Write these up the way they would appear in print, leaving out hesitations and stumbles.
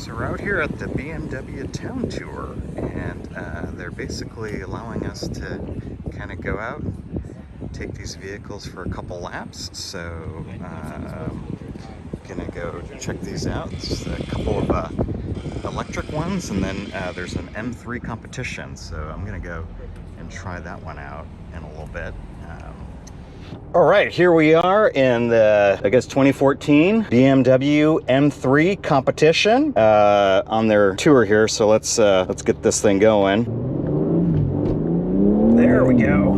So we're out here at the BMW Town Tour, and they're basically allowing us to kind of go out and take these vehicles for a couple laps. So gonna go check these out. There's a couple of electric ones, and then there's an M3 Competition. So I'm gonna go and try that one out in a little bit. All right, here we are in the, I guess, 2014 BMW M3 Competition on their tour here. So let's get this thing going. There we go.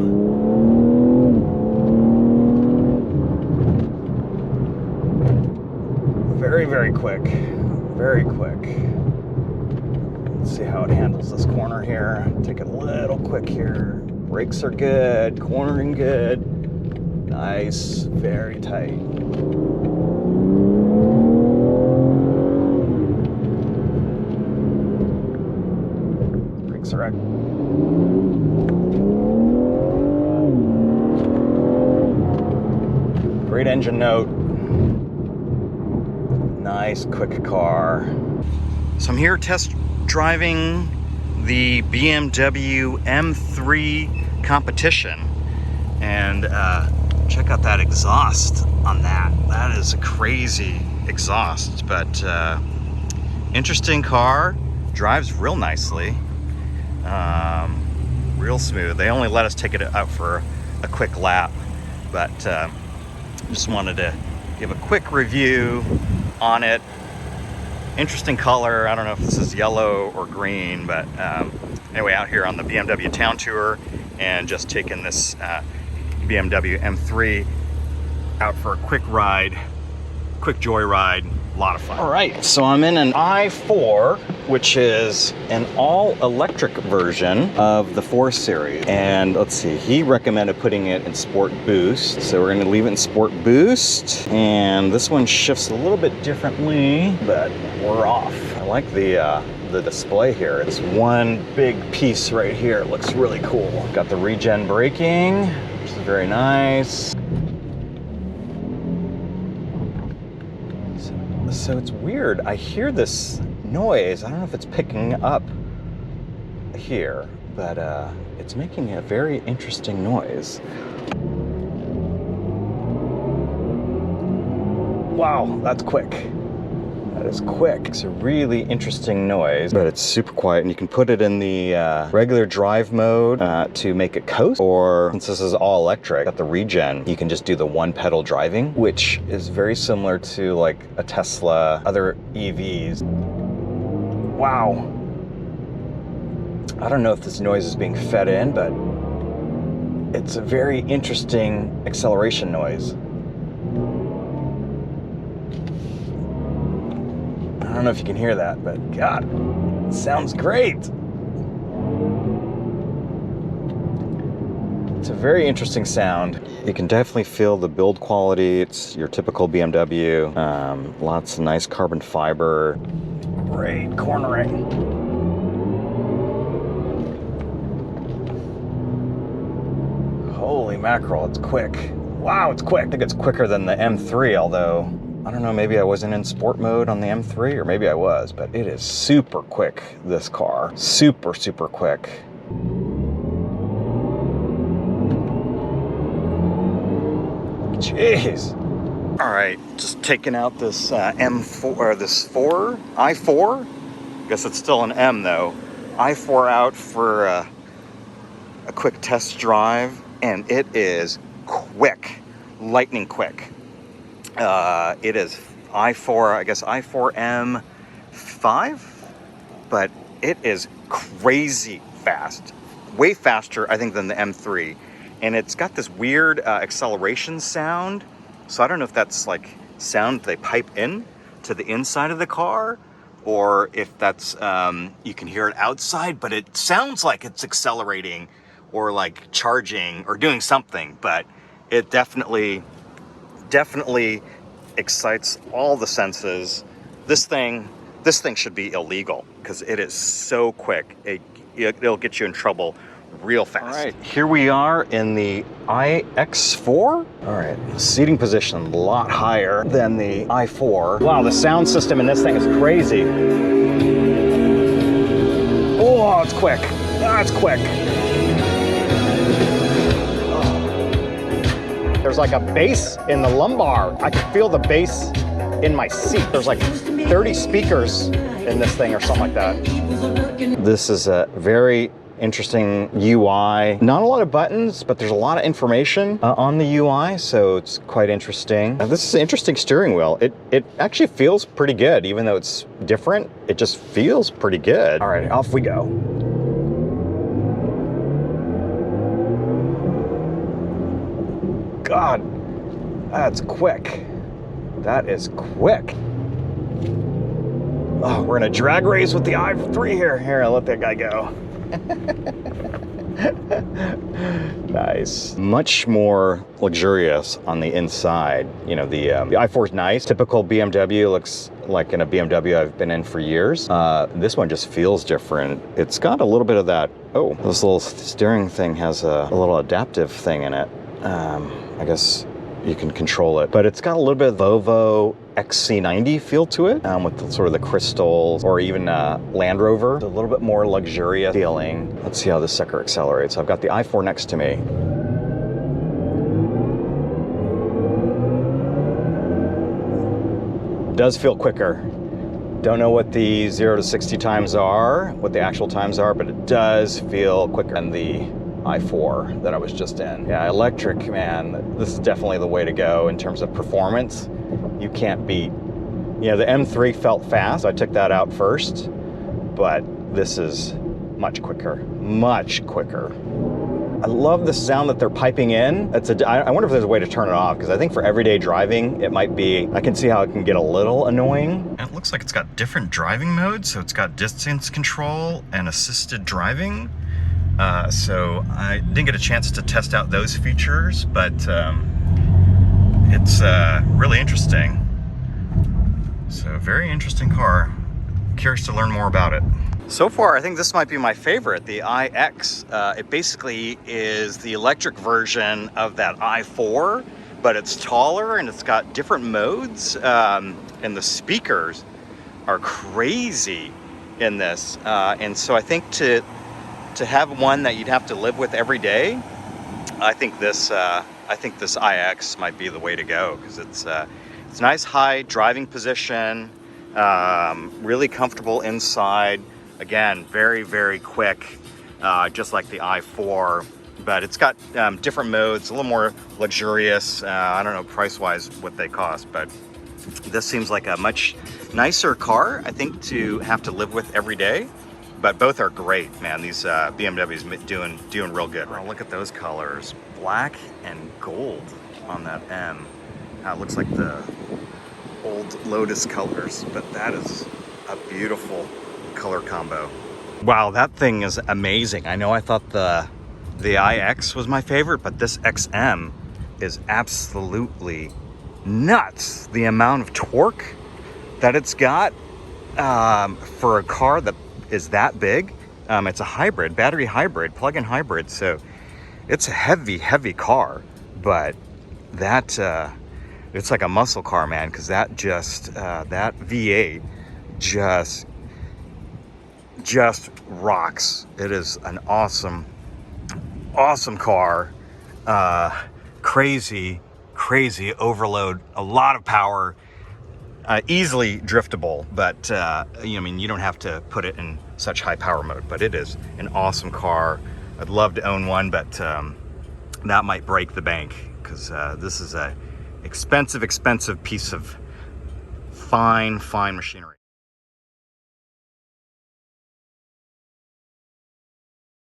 Very, very quick. Very quick. Let's see how it handles this corner here. Take it a little quick here. Brakes are good. Cornering good. Nice, very tight. Brakes are right. Great engine note. Nice, quick car. So I'm here test driving the BMW M3 Competition, and check out that exhaust on that. That is a crazy exhaust, but interesting car. Drives real nicely, real smooth. They only let us take it out for a quick lap, but just wanted to give a quick review on it. Interesting color. I don't know if this is yellow or green, but anyway, out here on the BMW Town Tour and just taking this BMW M3 out for a quick ride, quick joyride, a lot of fun. All right, so I'm in an i4, which is an all-electric version of the 4 Series. And let's see, he recommended putting it in Sport Boost, so we're gonna leave it in Sport Boost. And this one shifts a little bit differently, but we're off. I like the display here. It's one big piece right here. It looks really cool. Got the regen braking, which is very nice. So it's weird. I hear this noise. I don't know if it's picking up here, but it's making a very interesting noise. Wow, that's quick. That is quick. It's a really interesting noise, but it's super quiet, and you can put it in the regular drive mode to make it coast, or since this is all electric, got the regen, you can just do the one pedal driving, which is very similar to like a Tesla, other EVs. Wow. I don't know if this noise is being fed in, but it's a very interesting acceleration noise. I don't know if you can hear that, but God, it sounds great. It's a very interesting sound. You can definitely feel the build quality. It's your typical BMW. Lots of nice carbon fiber. Great cornering. Holy mackerel, it's quick. Wow, it's quick. I think it's quicker than the M3, although I don't know, maybe I wasn't in sport mode on the M3, or maybe I was, but it is super quick, this car. Super, super quick. Jeez. All right, just taking out this M4, or this i4. I guess it's still an M though. i4 out for a quick test drive, and it is quick, lightning quick. It is i4, I guess i4 M5, but it is crazy fast. Way faster, I think, than the M3. And it's got this weird acceleration sound. So I don't know if that's like sound they pipe in to the inside of the car, or if that's, you can hear it outside, but it sounds like it's accelerating or like charging or doing something, but it definitely excites all the senses. This thing should be illegal because it is so quick. It'll get you in trouble real fast. All right, here we are in the iX4. All right, seating position a lot higher than the i4. Wow, the sound system in this thing is crazy. Oh, it's quick. That's quick. Oh. There's like a bass in the lumbar. I can feel the bass in my seat. There's like 30 speakers in this thing or something like that. This is a very interesting UI. Not a lot of buttons, but there's a lot of information on the UI, so it's quite interesting. This is an interesting steering wheel. It actually feels pretty good, even though it's different. It just feels pretty good. All right, off we go. God, that's quick. That is quick. Oh, we're in a drag race with the i3 here. Here, I'll let that guy go. Nice. Much more luxurious on the inside. You know, the i4 is nice. Typical BMW, looks like in a BMW I've been in for years. This one just feels different. It's got a little bit of that, oh, this little steering thing has a little adaptive thing in it. I guess you can control it, but it's got a little bit of Volvo XC90 feel to it, with the, sort of the crystals, or even Land Rover. It's a little bit more luxurious feeling. Let's see how this sucker accelerates. I've got the i4 next to me. Does feel quicker. Don't know what the 0 to 60 times are, what the actual times are, but it does feel quicker than the i4 that I was just in. Yeah, electric, man, this is definitely the way to go in terms of performance. You can't beat. You know, the M3 felt fast. I took that out first, but this is much quicker, much quicker. I love the sound that they're piping in. I wonder if there's a way to turn it off, because I think for everyday driving, it might be, I can see how it can get a little annoying. It looks like it's got different driving modes. So it's got distance control and assisted driving. So I didn't get a chance to test out those features, but it's really interesting. So very interesting car. Curious to learn more about it. So far, I think this might be my favorite, the iX. It basically is the electric version of that i4, but it's taller and it's got different modes, and the speakers are crazy in this. And so I think to have one that you'd have to live with every day, I think this iX might be the way to go, because it's nice high driving position, really comfortable inside. Again, very, very quick, just like the i4, but it's got different modes, a little more luxurious. I don't know price-wise what they cost, but this seems like a much nicer car, I think, to have to live with every day. But both are great, man. These BMWs doing real good. Oh, look at those colors, black and gold on that M. It looks like the old Lotus colors, but that is a beautiful color combo. Wow, that thing is amazing. I know I thought the iX was my favorite, but this XM is absolutely nuts. The amount of torque that it's got for a car that is that big. It's a hybrid, battery hybrid, plug-in hybrid, so it's a heavy car, but that it's like a muscle car, man, because that V8 just rocks. It is an awesome car. Crazy overload, a lot of power. Easily driftable, but I mean, you don't have to put it in such high power mode, but it is an awesome car. I'd love to own one, but that might break the bank, because this is a expensive piece of fine machinery.